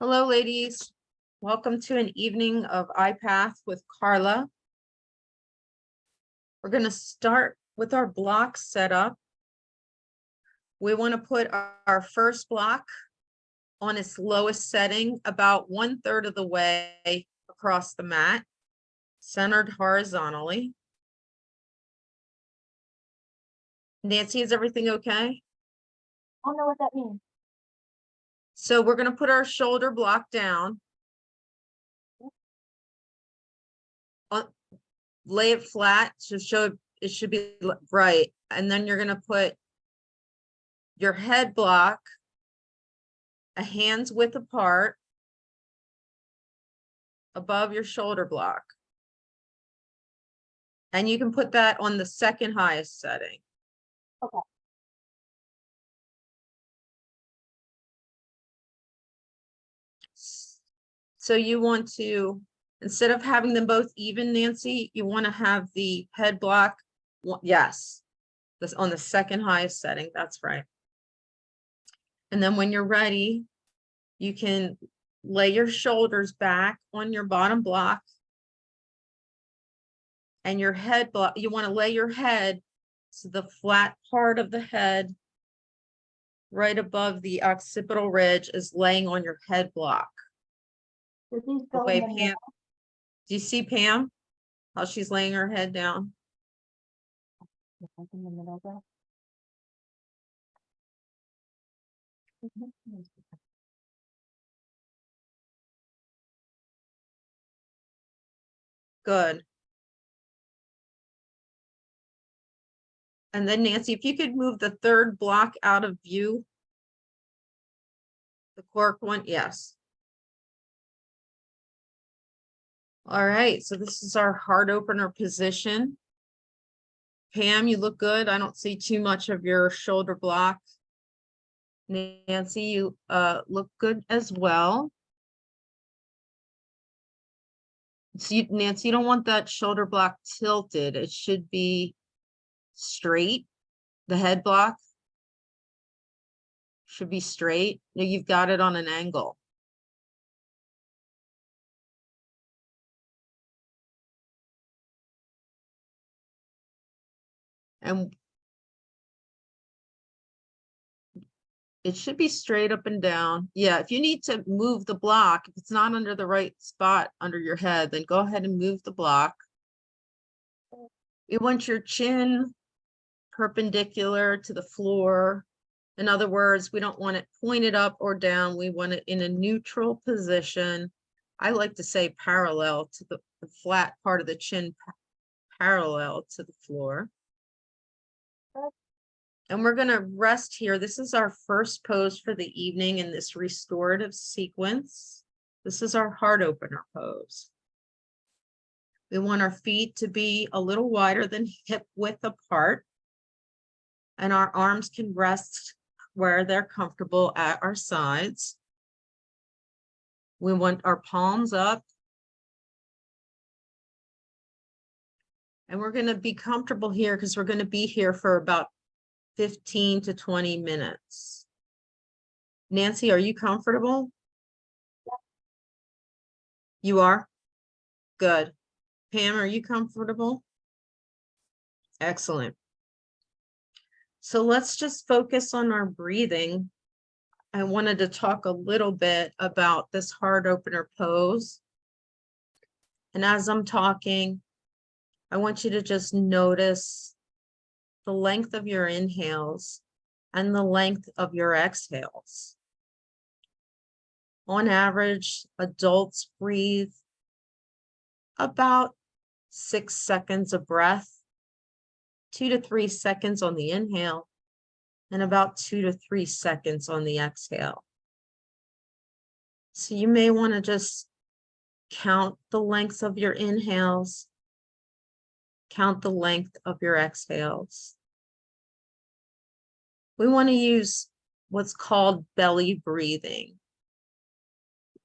Hello, ladies. Welcome to an evening of IPATH with Carla. We're going to start with our block setup. We want to put our first block on its lowest setting, about 1/3 of the way across the mat, centered horizontally. Nancy, is everything okay? I don't know what that means. So we're going to put our shoulder block down. Lay it flat to show it should be right. And then you're going to put your head block a hand's width apart above your shoulder block. And you can put that on the second highest setting. Okay. So you want to, instead of having them both even, Nancy, you want to have the head block, yes, this on the second highest setting. That's right. And then when you're ready, you can lay your shoulders back on your bottom block. And your head block, you want to lay your head to the flat part of the head right above the occipital ridge is laying on your head block. Does these The go way in the Pam, middle? do you see Pam? How she's laying her head down? Like in the middle there? Good. And then Nancy, if you could move the third block out of view. The cork one, yes. All right, so this is our heart opener position. Pam, you look good. I don't see too much of your shoulder block. Nancy, you look good as well. So Nancy, you don't want that shoulder block tilted. It should be straight. The head block should be straight. Now you've got it on an angle. And it should be straight up and down. Yeah, if you need to move the block, if it's not under the right spot under your head, then go ahead and move the block. You want your chin perpendicular to the floor. In other words, we don't want it pointed up or down. We want it in a neutral position. I like to say parallel to the flat part of the chin, parallel to the floor. And we're going to rest here. This is our first pose for the evening in this restorative sequence. This is our heart opener pose. We want our feet to be a little wider than hip width apart. And our arms can rest where they're comfortable at our sides. We want our palms up. And we're going to be comfortable here because we're going to be here for about 15 to 20 minutes. Nancy, are you comfortable? Yeah. You are? Good. Pam, are you comfortable? Excellent. So let's just focus on our breathing. I wanted to talk a little bit about this heart opener pose. And as I'm talking, I want you to just notice the length of your inhales and the length of your exhales. On average, adults breathe about 6 seconds of breath, 2 to 3 seconds on the inhale, and about 2 to 3 seconds on the exhale. So you may want to just count the length of your inhales, count the length of your exhales. We want to use what's called belly breathing.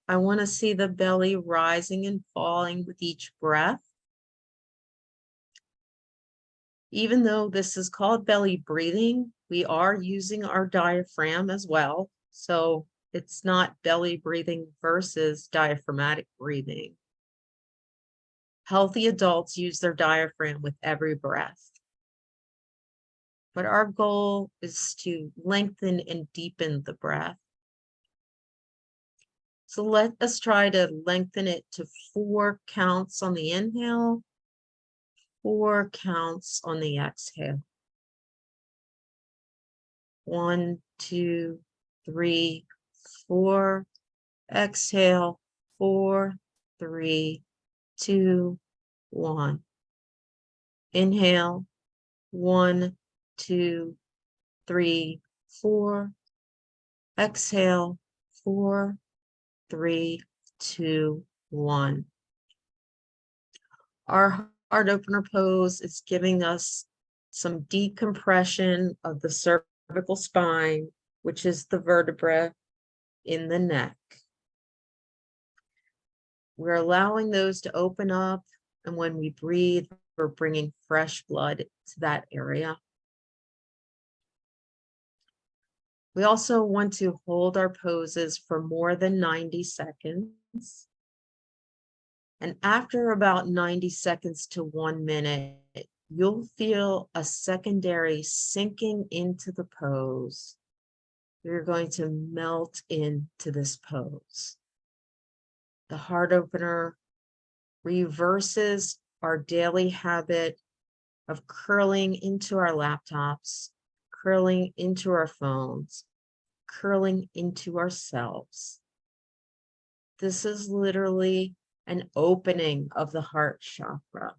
I want to see the belly rising and falling with each breath. Even though this is called belly breathing, we are using our diaphragm as well. So It's not belly breathing versus diaphragmatic breathing. Healthy adults use their diaphragm with every breath. But our goal is to lengthen and deepen the breath. So let us try to lengthen it to 4 counts on the inhale, 4 counts on the exhale. 1, 2, 3, 4. Exhale, 4, 3, 2, 1. Inhale, 1, 2, 3, 4. Exhale, 4, 3, 2, 1. Our heart opener pose is giving us some decompression of the cervical spine, which is the vertebra in the neck. We're allowing those to open up, and when we breathe, we're bringing fresh blood to that area. We also want to hold our poses for more than 90 seconds. And after about 90 seconds to 1 minute, you'll feel a secondary sinking into the pose. You're going to melt into this pose. The heart opener reverses our daily habit of curling into our laptops, curling into our phones, curling into ourselves. This is literally an opening of the heart chakra,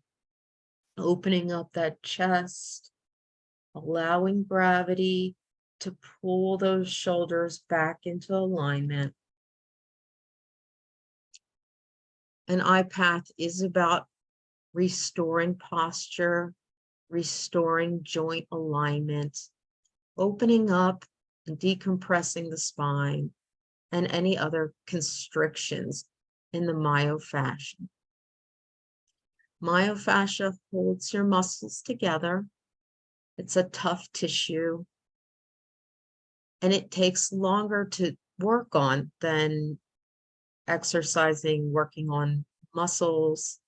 opening up that chest, allowing gravity to pull those shoulders back into alignment. An IPATH is about restoring posture, restoring joint alignment, opening up and decompressing the spine and any other constrictions in the myofascia. Myofascia holds your muscles together. It's a tough tissue, and it takes longer to work on than exercising, working on muscles.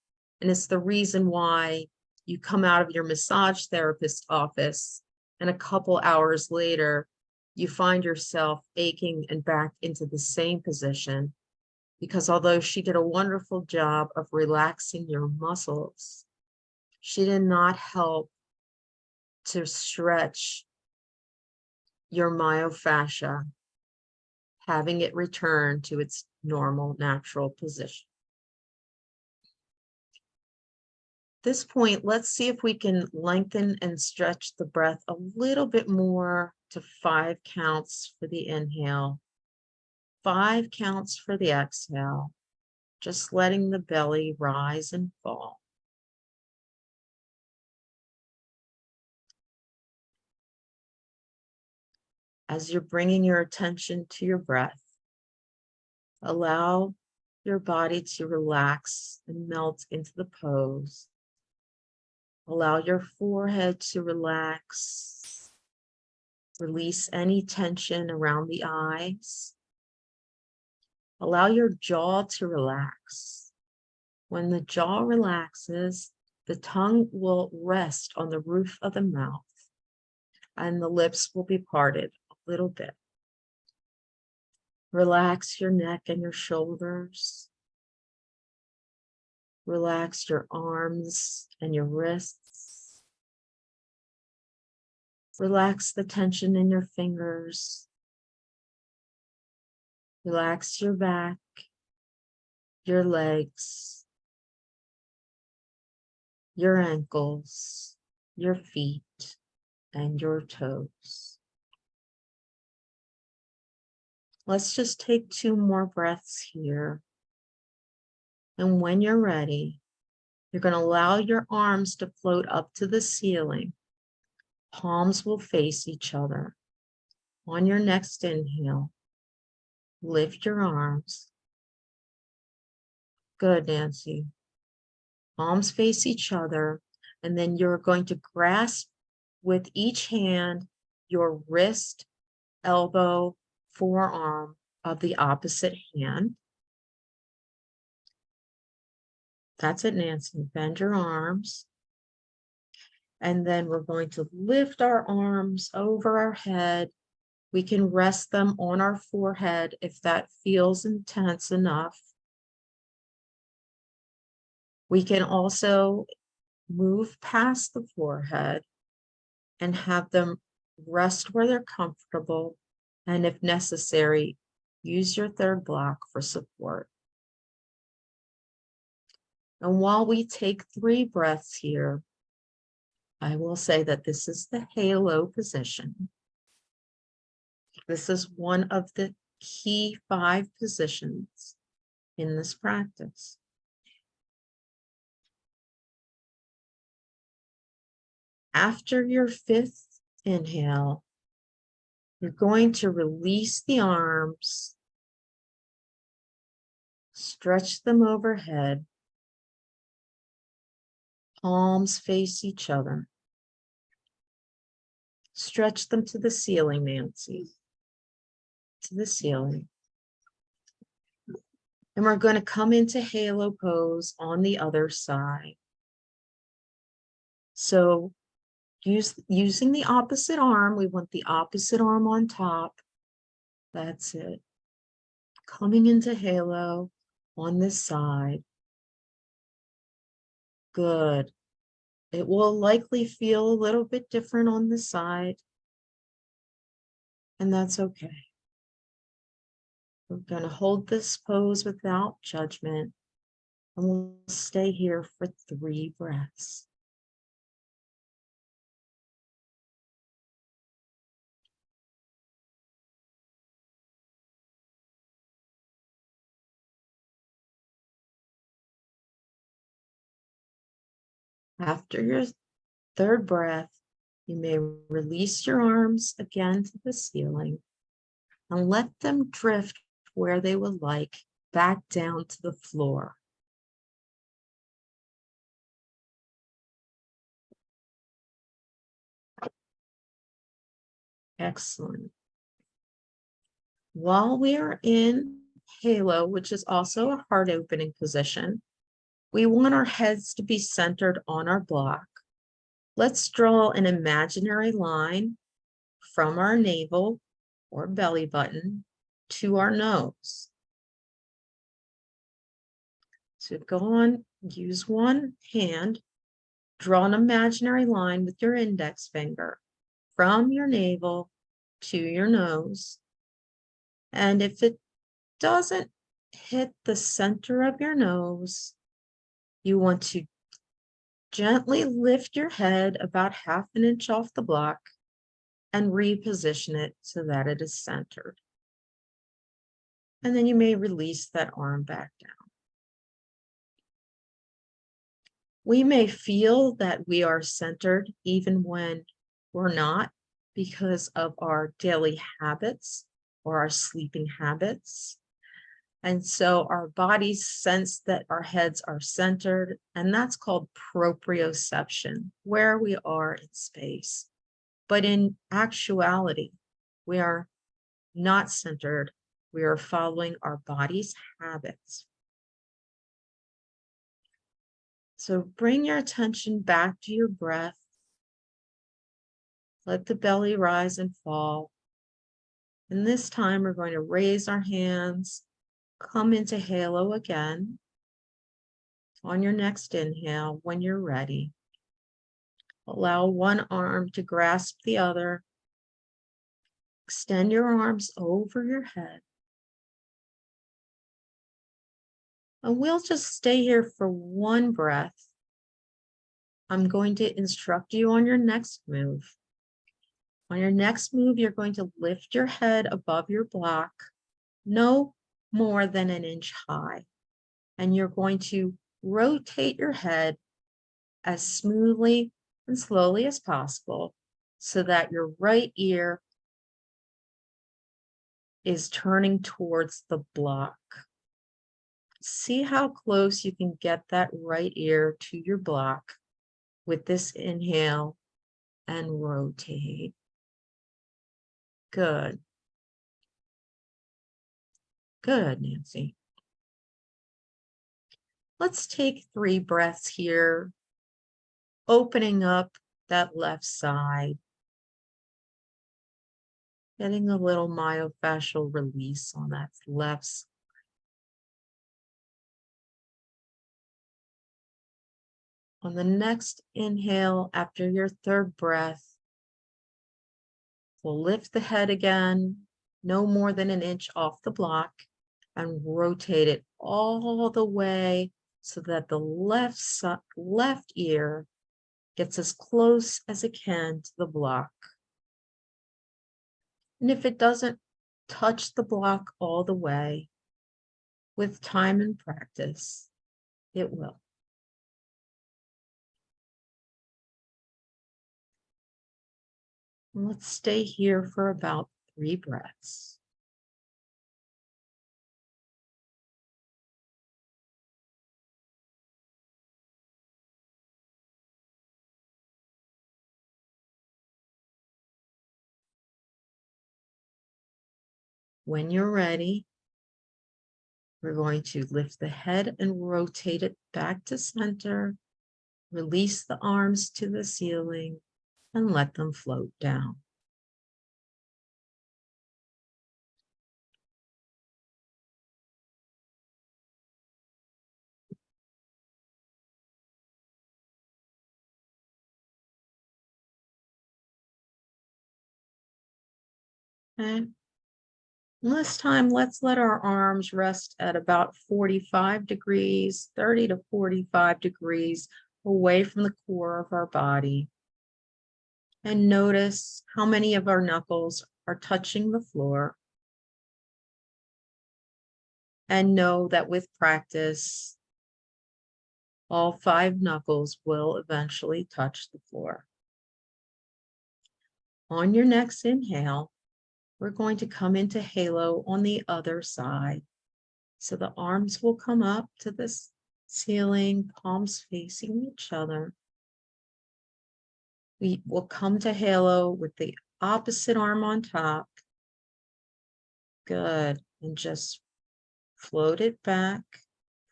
And it's the reason why you come out of your massage therapist office and a couple hours later, you find yourself aching and back into the same position, because although she did a wonderful job of relaxing your muscles, she did not help to stretch your myofascia, having it return to its normal, natural position. At this point, let's see if we can lengthen and stretch the breath a little bit more to 5 counts for the inhale, 5 counts for the exhale, just letting the belly rise and fall. As you're bringing your attention to your breath, allow your body to relax and melt into the pose. Allow your forehead to relax. Release any tension around the eyes. Allow your jaw to relax. When the jaw relaxes, the tongue will rest on the roof of the mouth, and the lips will be parted a little bit. Relax your neck and your shoulders. Relax your arms and your wrists. Relax the tension in your fingers. Relax your back, your legs, your ankles, your feet, and your toes. Let's just take 2 more breaths here. And when you're ready, you're going to allow your arms to float up to the ceiling. Palms will face each other. On your next inhale, lift your arms. Good, Nancy. Palms face each other, and then you're going to grasp with each hand your wrist, elbow, forearm, of the opposite hand. That's it, Nancy. Bend your arms. And then we're going to lift our arms over our head. We can rest them on our forehead if that feels intense enough. We can also move past the forehead and have them rest where they're comfortable. And if necessary, use your third block for support. And while we take 3 breaths here, I will say that this is the halo position. This is one of the key 5 positions in this practice. After your 5th inhale, you're going to release the arms, stretch them overhead, palms face each other. Stretch them to the ceiling, Nancy, to the ceiling. And we're going to come into halo pose on the other side. So using the opposite arm, we want the opposite arm on top. That's it. Coming into halo on this side. Good. It will likely feel a little bit different on this side, and that's okay. We're going to hold this pose without judgment, and we'll stay here for 3 breaths. After your 3rd breath, you may release your arms again to the ceiling and let them drift where they would like, back down to the floor. Excellent. While we are in halo, which is also a heart opening position, we want our heads to be centered on our block. Let's draw an imaginary line from our navel or belly button to our nose. So go on, use one hand, draw an imaginary line with your index finger from your navel to your nose. And if it doesn't hit the center of your nose, you want to gently lift your head about 1/2 inch off the block and reposition it so that it is centered. And then you may release that arm back down. We may feel that we are centered even when we're not, because of our daily habits or our sleeping habits. And so our bodies sense that our heads are centered, and that's called proprioception, where we are in space. But in actuality, we are not centered. We are following our body's habits. So bring your attention back to your breath. Let the belly rise and fall. And this time we're going to raise our hands, come into halo again. On your next inhale, when you're ready, allow one arm to grasp the other. Extend your arms over your head. And we'll just stay here for 1 breath. I'm going to instruct you on your next move. On your next move, you're going to lift your head above your block, no more than 1 inch high. And you're going to rotate your head as smoothly and slowly as possible so that your right ear is turning towards the block. See how close you can get that right ear to your block with this inhale and rotate. Good. Good, Nancy. Let's take 3 breaths here, opening up that left side, getting a little myofascial release on that left side. On the next inhale, after your 3rd breath, we'll lift the head again, no more than an inch off the block, and rotate it all the way so that the left ear gets as close as it can to the block. And if it doesn't touch the block all the way, with time and practice, it will. And let's stay here for about 3 breaths. When you're ready, we're going to lift the head and rotate it back to center, release the arms to the ceiling, and let them float down. Okay. This time, let's let our arms rest at about 45 degrees, 30 to 45 degrees away from the core of our body. And notice how many of our knuckles are touching the floor. And know that with practice, all 5 knuckles will eventually touch the floor. On your next inhale, we're going to come into halo on the other side. So the arms will come up to the ceiling, palms facing each other. We will come to halo with the opposite arm on top. Good. And just float it back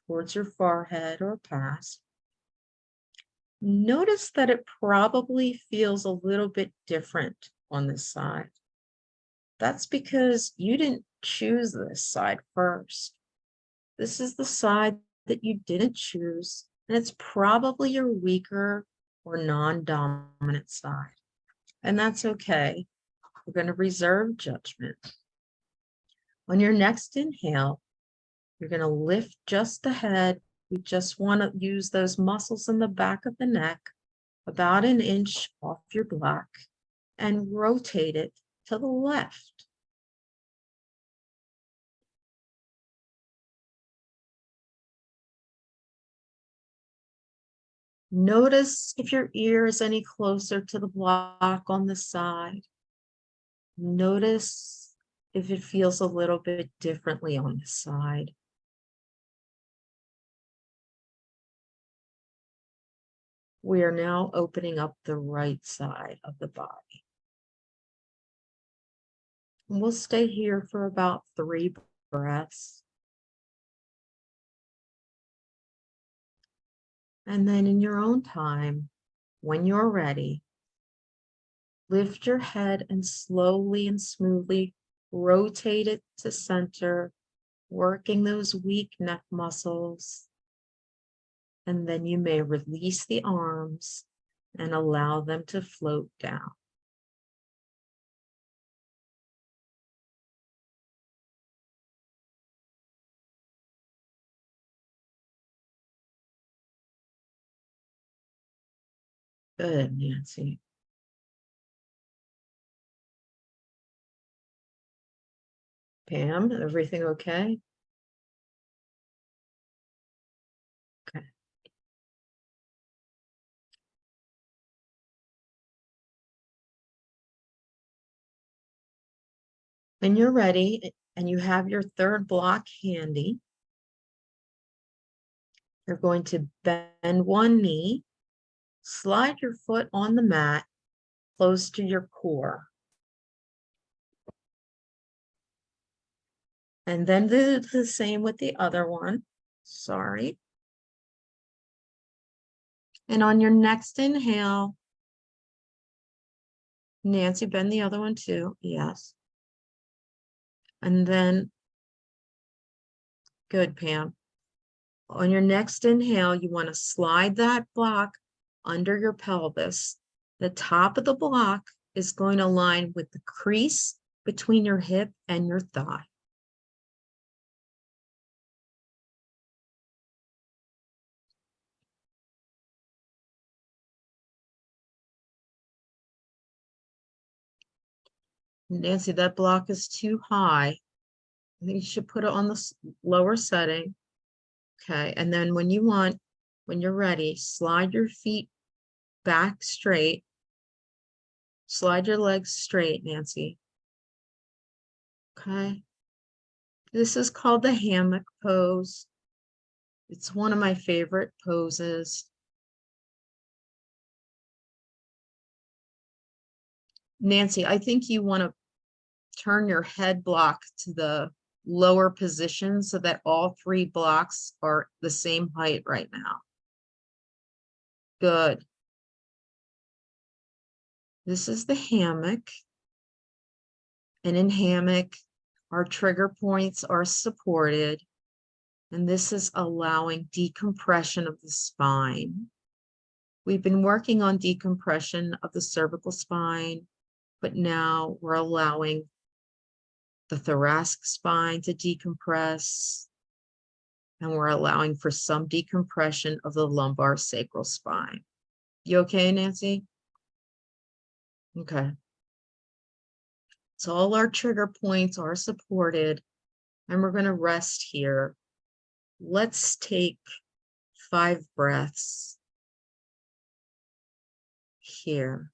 towards your forehead or past. Notice that it probably feels a little bit different on this side. That's because you didn't choose this side first. This is the side that you didn't choose, and it's probably your weaker or non-dominant side. And that's okay. We're going to reserve judgment. On your next inhale, you're going to lift just the head. We just want to use those muscles in the back of the neck, about an inch off your block, and rotate it to the left. Notice if your ear is any closer to the block on the side. Notice if it feels a little bit differently on the side. We are now opening up the right side of the body. And we'll stay here for about 3 breaths. And then in your own time, when you're ready, lift your head and slowly and smoothly rotate it to center, working those weak neck muscles. And then you may release the arms and allow them to float down. Good, Nancy. Pam, everything okay? Okay. When you're ready and you have your 3rd block handy, you're going to bend one knee, slide your foot on the mat close to your core. And then do the same with the other one. Sorry. And on your next inhale, Nancy, bend the other one too. Yes. And then, good, Pam. On your next inhale, you want to slide that block under your pelvis. The top of the block is going to align with the crease between your hip and your thigh. Nancy, that block is too high. I think you should put it on the lower setting. Okay, and then when you're ready, slide your feet back straight. Slide your legs straight, Nancy. Okay. This is called the hammock pose. It's one of my favorite poses. Nancy, I think you want to turn your head block to the lower position so that all three blocks are the same height right now. Good. This is the hammock. And in hammock, our trigger points are supported. And this is allowing decompression of the spine. We've been working on decompression of the cervical spine, but now we're allowing the thoracic spine to decompress, and we're allowing for some decompression of the lumbar sacral spine. You okay, Nancy? Okay. So all our trigger points are supported, and we're going to rest here. Let's take 5 breaths here.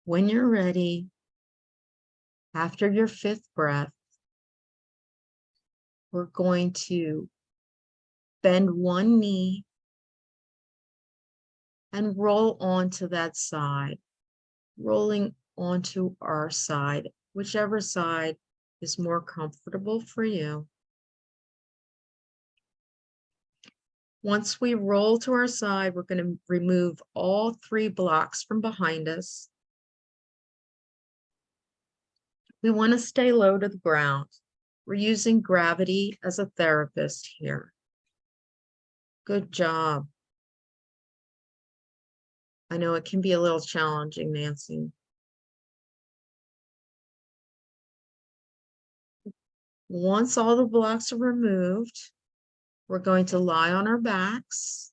When you're ready, after your 5th breath, we're going to bend one knee and roll onto that side, rolling onto our side, whichever side is more comfortable for you. Once we roll to our side, we're going to remove all 3 blocks from behind us. We want to stay low to the ground. We're using gravity as a therapist here. Good job. I know it can be a little challenging, Nancy. Once all the blocks are removed, we're going to lie on our backs,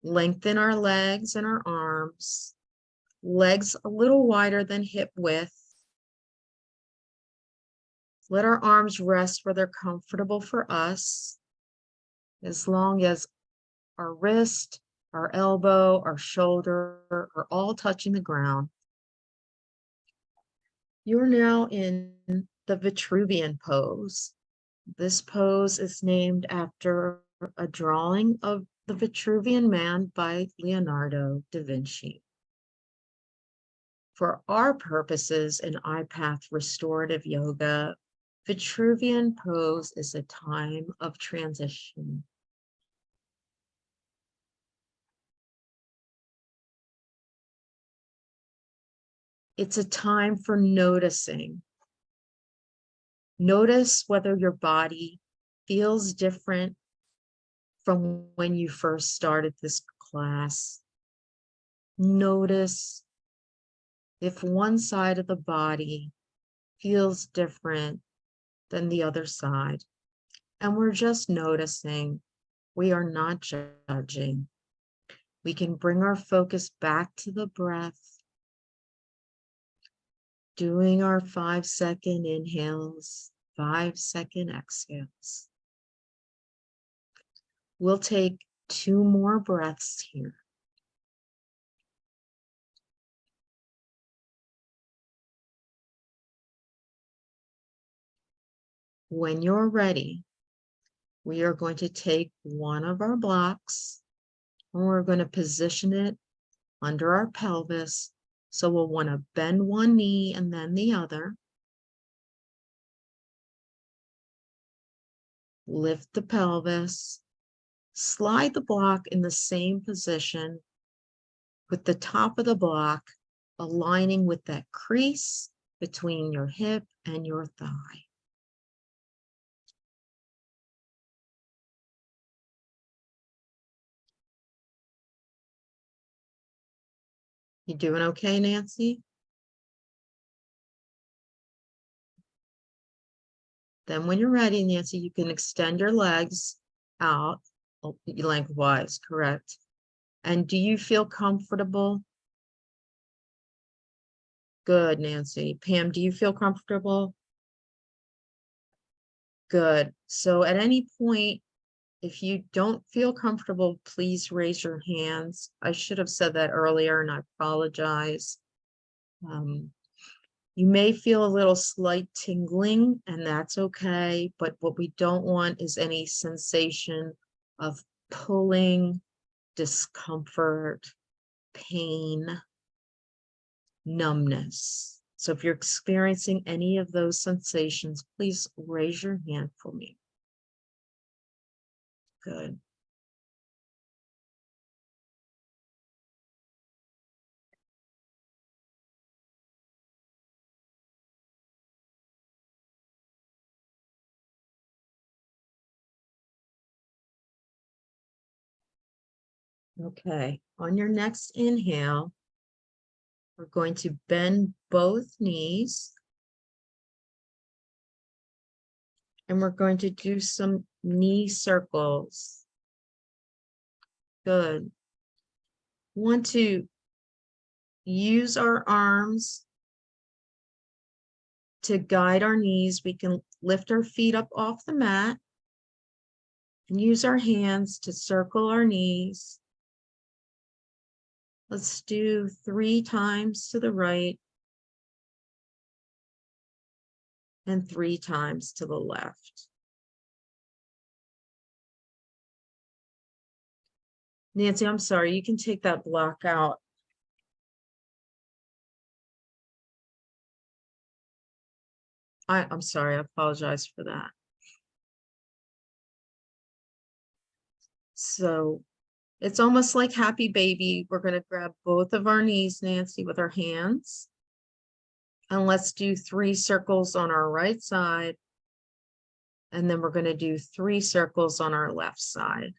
lengthen our legs and our arms, legs a little wider than hip width. Let our arms rest where they're comfortable for us, as long as our wrist, our elbow, our shoulder are all touching the ground. You're now in the Vitruvian pose. This pose is named after a drawing of the Vitruvian Man by Leonardo da Vinci. For our purposes in IPATH restorative yoga, Vitruvian pose is a time of transition. It's a time for noticing. Notice whether your body feels different from when you first started this class. Notice if one side of the body feels different than the other side. And we're just noticing. We are not judging. We can bring our focus back to the breath, doing our 5-second inhales, 5-second exhales. We'll take 2 more breaths here. When you're ready, we are going to take one of our blocks and we're going to position it under our pelvis. So we'll want to bend one knee and then the other. Lift the pelvis. Slide the block in the same position with the top of the block aligning with that crease between your hip and your thigh. You doing okay, Nancy? Then when you're ready, Nancy, you can extend your legs out lengthwise, correct? And do you feel comfortable? Good, Nancy. Pam, do you feel comfortable? Good. So at any point, if you don't feel comfortable, please raise your hands. I should have said that earlier and I apologize. You may feel a little slight tingling and that's okay, but what we don't want is any sensation of pulling, discomfort, pain, numbness. So if you're experiencing any of those sensations, please raise your hand for me. Good. Okay, on your next inhale, we're going to bend both knees. And we're going to do some knee circles. Good. Want to use our arms to guide our knees. We can lift our feet up off the mat and use our hands to circle our knees. Let's do 3 times to the right and 3 times to the left. Nancy, I'm sorry, you can take that block out. I'm sorry, I apologize for that. So it's almost like Happy Baby. We're going to grab both of our knees, Nancy, with our hands. And let's do 3 circles on our right side. And then we're going to do 3 circles on our left side.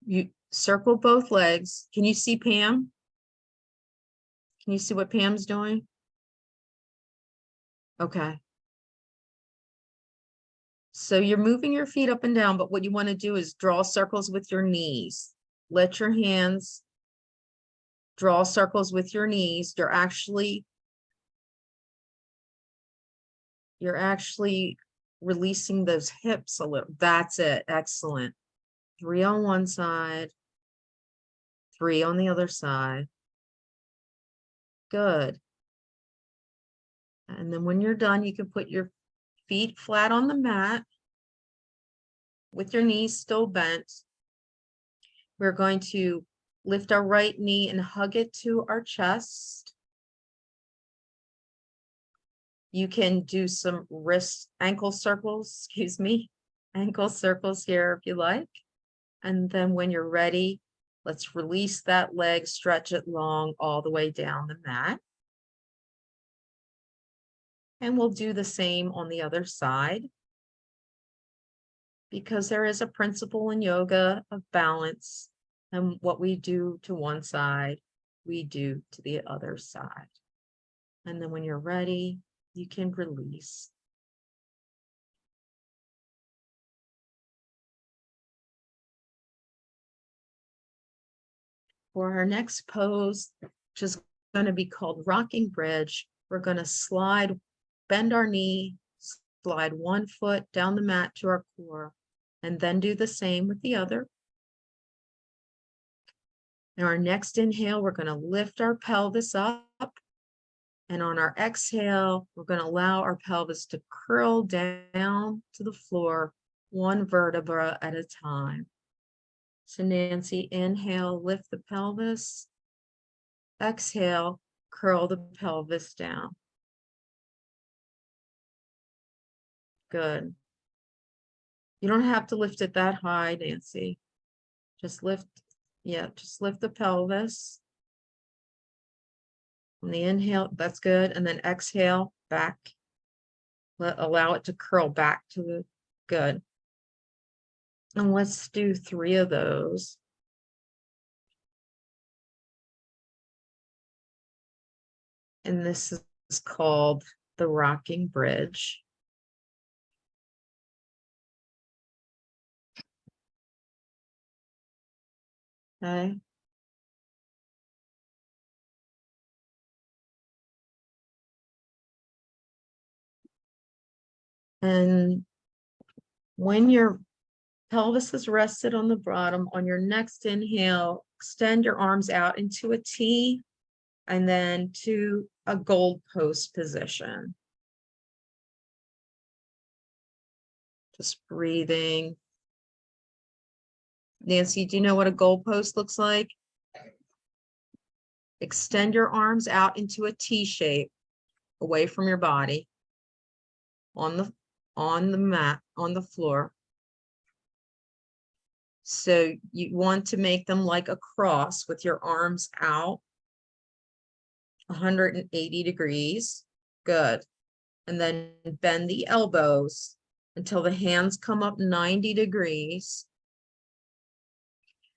You circle both legs. Can you see Pam? Can you see what Pam's doing? Okay. So you're moving your feet up and down, but what you want to do is draw circles with your knees. Let your hands draw circles with your knees. You're actually releasing those hips a little. That's it. Excellent. 3 on one side, 3 on the other side. Good. And then when you're done, you can put your feet flat on the mat with your knees still bent. We're going to lift our right knee and hug it to our chest. You can do some ankle circles here if you like. And then when you're ready, let's release that leg, stretch it long all the way down the mat. And we'll do the same on the other side, because there is a principle in yoga of balance, and what we do to one side, we do to the other side. And then when you're ready, you can release. For our next pose, which is going to be called rocking bridge, we're going to bend our knee, slide one foot down the mat to our core, and then do the same with the other. In our next inhale, we're going to lift our pelvis up. And on our exhale, we're going to allow our pelvis to curl down to the floor, one vertebra at a time. So Nancy, inhale, lift the pelvis. Exhale, curl the pelvis down. Good. You don't have to lift it that high, Nancy. Just lift, just lift the pelvis. On the inhale, that's good. And then exhale, back. Allow it to curl back to the good. And let's do 3 of those. And this is called the rocking bridge. Okay. And when your pelvis is rested on the bottom, on your next inhale, extend your arms out into a T and then to a goalpost position. Just breathing. Nancy, do you know what a goalpost looks like? Extend your arms out into a T shape away from your body on the mat, on the floor. So you want to make them like a cross with your arms out 180 degrees. Good. And then bend the elbows until the hands come up 90 degrees.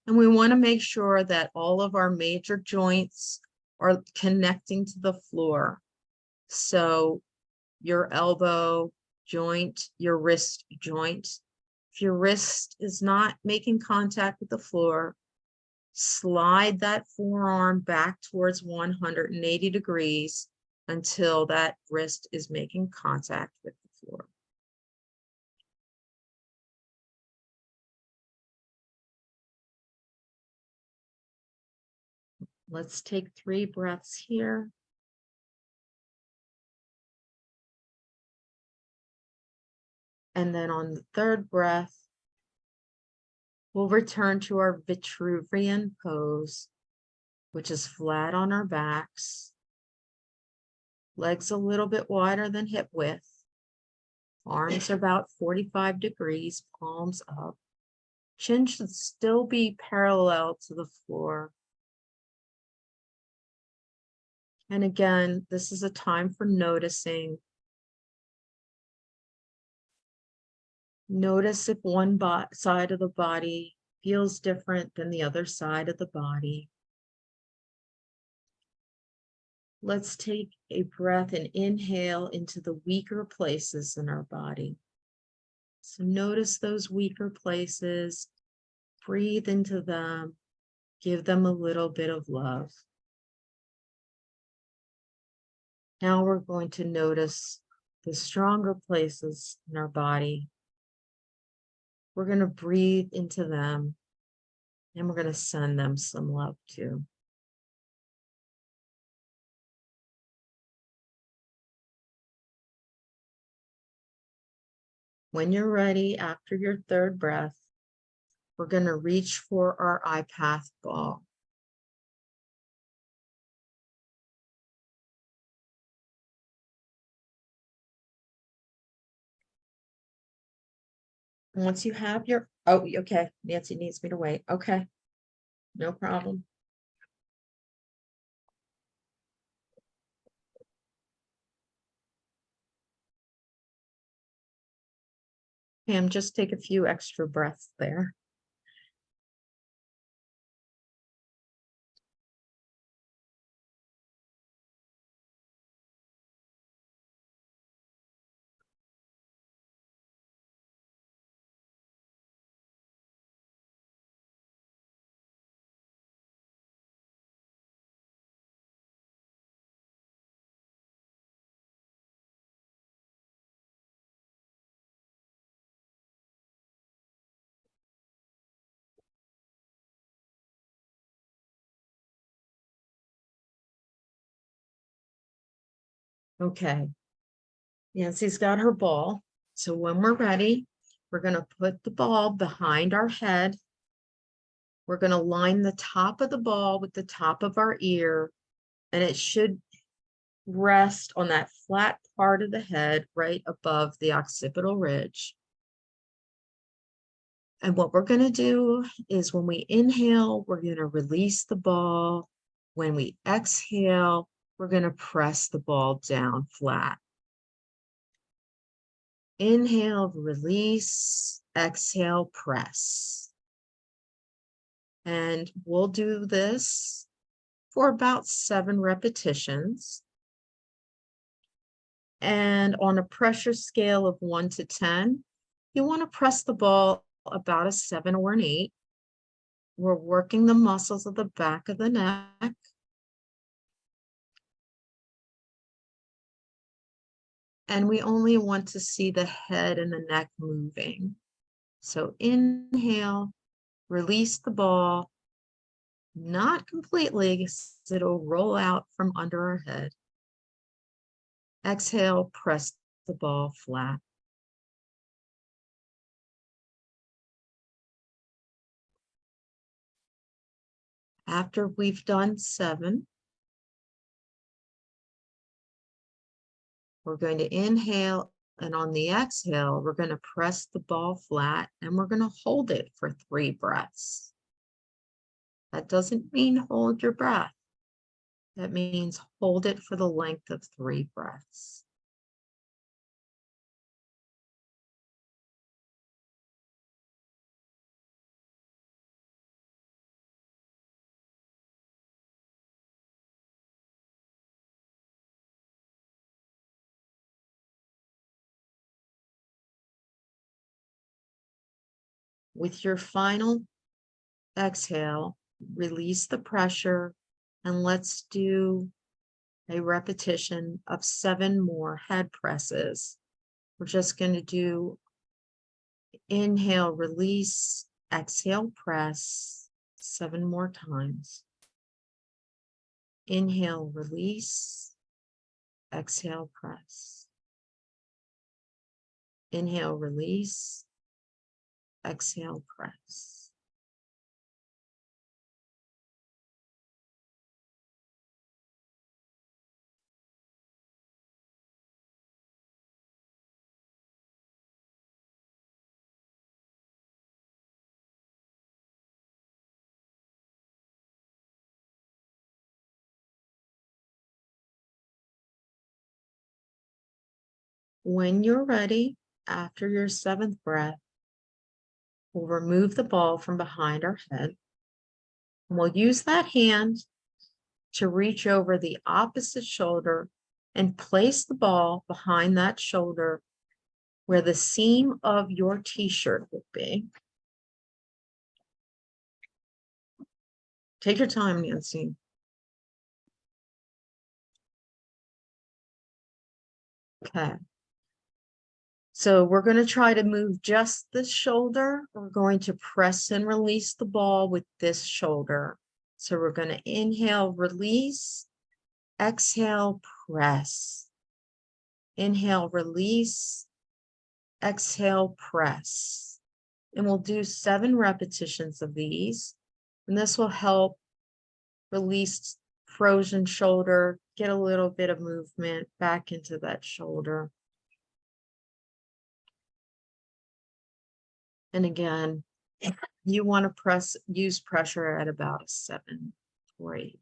And we want to make sure that all of our major joints are connecting to the floor. So your elbow joint, your wrist joint. If your wrist is not making contact with the floor, slide that forearm back towards 180 degrees until that wrist is making contact with the floor. Let's take 3 breaths here. And then on the 3rd breath, we'll return to our Vitruvian pose, which is flat on our backs. Legs a little bit wider than hip width. Arms are about 45 degrees, palms up. Chin should still be parallel to the floor. And again, this is a time for noticing. Notice if one side of the body feels different than the other side of the body. Let's take a breath and inhale into the weaker places in our body. So notice those weaker places, breathe into them, give them a little bit of love. Now we're going to notice the stronger places in our body. We're going to breathe into them and we're going to send them some love too. When you're ready, after your 3rd breath, we're going to reach for our IPATH ball. Once you have your, oh, okay, Nancy needs me to wait. Okay, no problem. Pam, just take a few extra breaths there. Okay. Nancy's got her ball. So when we're ready, we're going to put the ball behind our head. We're going to line the top of the ball with the top of our ear, and it should rest on that flat part of the head right above the occipital ridge. And what we're going to do is when we inhale, we're going to release the ball. When we exhale, we're going to press the ball down flat. Inhale, release, exhale, press. And we'll do this for about 7 repetitions. And on a pressure scale of 1 to 10, you want to press the ball about a 7 or an 8. We're working the muscles of the back of the neck. And we only want to see the head and the neck moving. So inhale, release the ball, not completely, because it'll roll out from under our head. Exhale, press the ball flat. After we've done 7, we're going to inhale, and on the exhale, we're going to press the ball flat, and we're going to hold it for 3 breaths. That doesn't mean hold your breath. That means hold it for the length of 3 breaths. With your final exhale, release the pressure, and let's do a repetition of 7 more head presses. We're just going to do inhale, release, exhale, press 7 more times. Inhale, release, exhale, press. Inhale, release, exhale, press. When you're ready, after your 7th breath, we'll remove the ball from behind our head. And we'll use that hand to reach over the opposite shoulder and place the ball behind that shoulder where the seam of your t-shirt would be. Take your time, Nancy. Okay. So we're going to try to move just this shoulder. We're going to press and release the ball with this shoulder. So we're going to inhale, release, exhale, press. Inhale, release, exhale, press. And we'll do 7 repetitions of these. And this will help release frozen shoulder, get a little bit of movement back into that shoulder. And again, you want to use pressure at about a 7 or 8.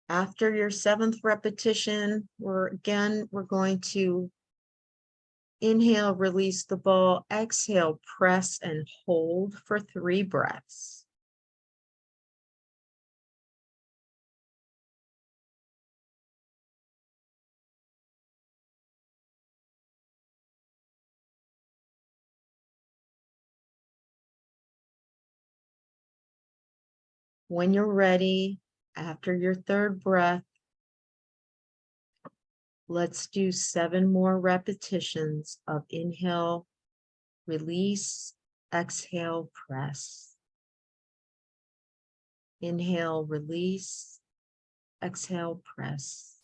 After your 7th repetition, we're going to inhale, release the ball, exhale, press and hold for 3 breaths. When you're ready, after your 3rd breath, Let's do 7 more repetitions of inhale, release, exhale, press. Inhale, release, exhale, press.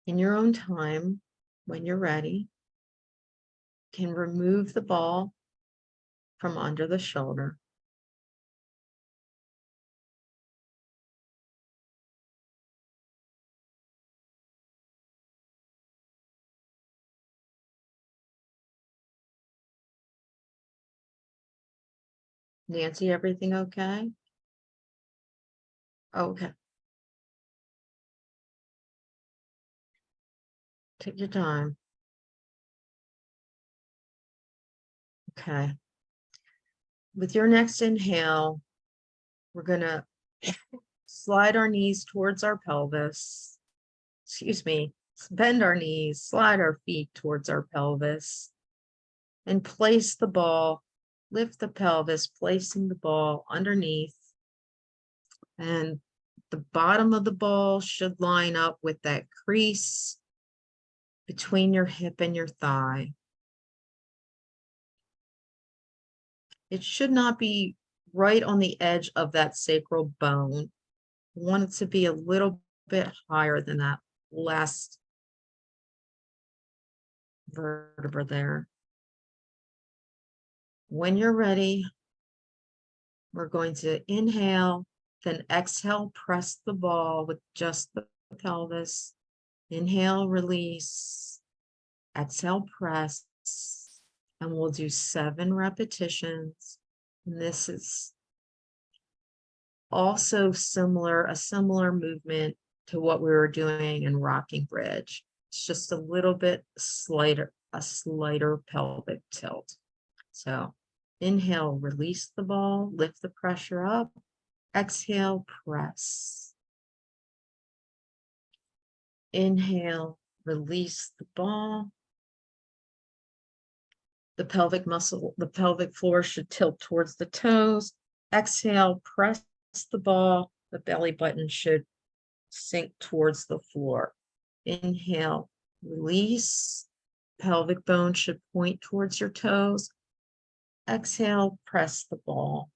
In your own time, when you're ready, you can remove the ball from under the shoulder. Nancy, everything okay? Okay. Take your time. Okay. With your next inhale, we're going to slide our knees towards our pelvis. Excuse me. Bend our knees, slide our feet towards our pelvis, and place the ball, lift the pelvis, placing the ball underneath. And the bottom of the ball should line up with that crease between your hip and your thigh. It should not be right on the edge of that sacral bone. I want it to be a little bit higher than that last vertebra there. When you're ready, we're going to inhale, then exhale, press the ball with just the pelvis. Inhale, release, exhale, press, and we'll do 7 repetitions. And this is also a similar movement to what we were doing in rocking bridge. It's just a little bit slighter, a slighter pelvic tilt. So inhale, release the ball, lift the pressure up. Exhale, press. Inhale, release the ball. The pelvic muscle, the pelvic floor should tilt towards the toes. Exhale, press the ball. The belly button should sink towards the floor. Inhale, release. Pelvic bone should point towards your toes. Exhale, press the ball.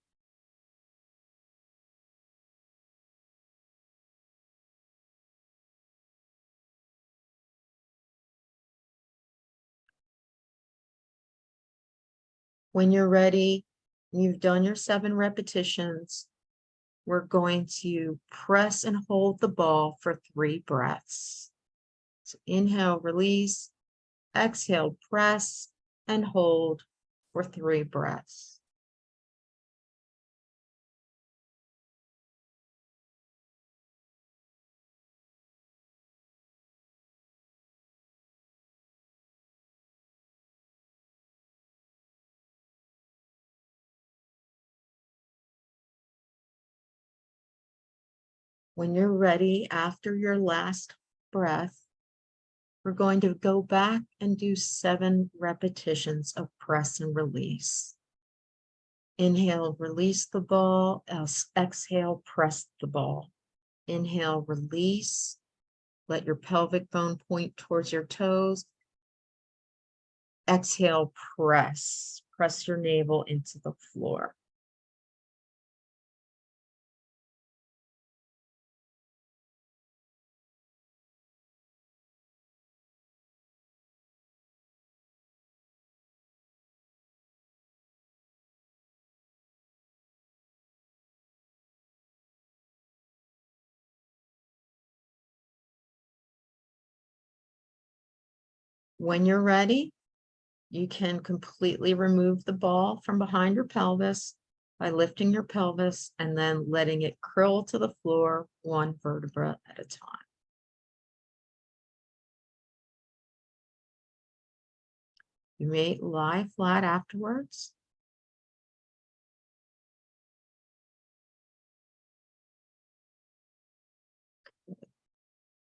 When you're ready, you've done your 7 repetitions. We're going to press and hold the ball for 3 breaths. So inhale, release, exhale, press and hold for 3 breaths. When you're ready, after your last breath, we're going to go back and do 7 repetitions of press and release. Inhale, release the ball. Exhale, press the ball. Inhale, release. Let your pelvic bone point towards your toes. Exhale, press. Press your navel into the floor. When you're ready, you can completely remove the ball from behind your pelvis by lifting your pelvis and then letting it curl to the floor 1 vertebra at a time. You may lie flat afterwards.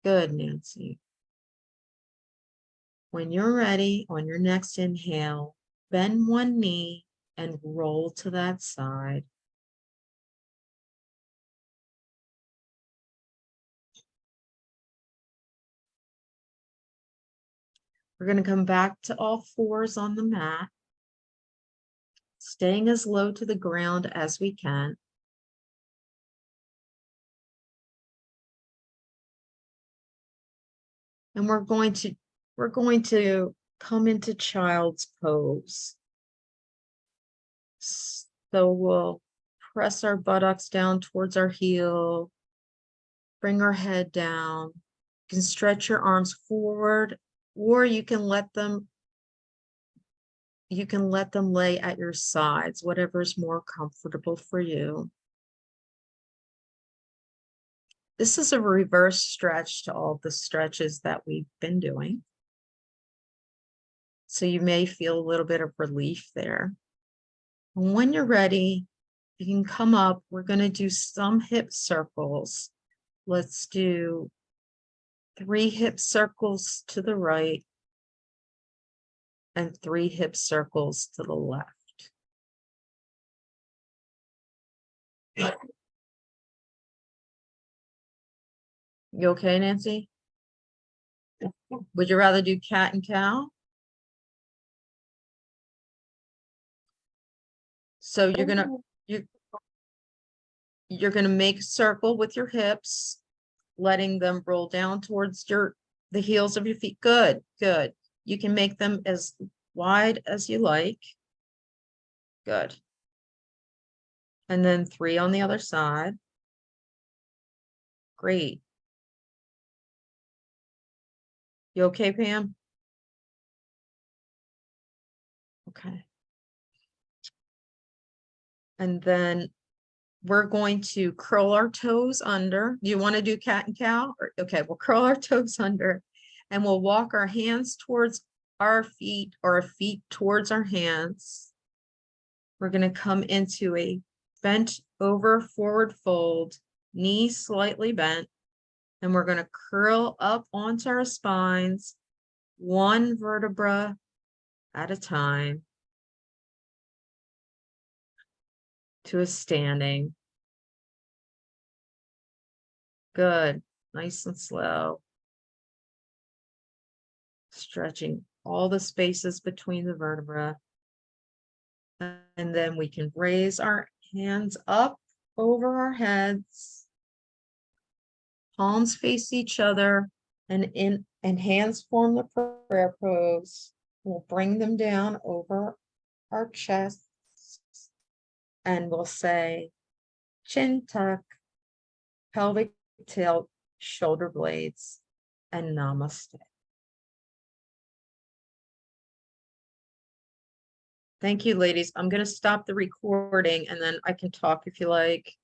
Good, Nancy. When you're ready, on your next inhale, bend one knee and roll to that side. We're going to come back to all fours on the mat, staying as low to the ground as we can. And we're going to come into child's pose. So we'll press our buttocks down towards our heel, bring our head down. You can stretch your arms forward, or you can let them lay at your sides, whatever's more comfortable for you. This is a reverse stretch to all the stretches that we've been doing. So you may feel a little bit of relief there. And when you're ready, you can come up. We're going to do some hip circles. Let's do 3 hip circles to the right and 3 hip circles to the left. You okay, Nancy? Would you rather do cat and cow? So you're gonna make a circle with your hips, letting them roll down towards the heels of your feet. Good, good. You can make them as wide as you like. Good. And then 3 on the other side. Great. You okay, Pam? Okay. And then we're going to curl our toes under. Do you want to do cat and cow? Okay, we'll curl our toes under and we'll walk our hands towards our feet or our feet towards our hands. We're going to come into a bent over forward fold, knees slightly bent, and we're going to curl up onto our spines, 1 vertebra at a time, to a standing. Good, nice and slow. Stretching all the spaces between the vertebrae. And then we can raise our hands up over our heads. Palms face each other and hands form the prayer pose. We'll bring them down over our chests and we'll say chin tuck, pelvic tilt, shoulder blades, and namaste. Thank you, ladies. I'm going to stop the recording and then I can talk if you like.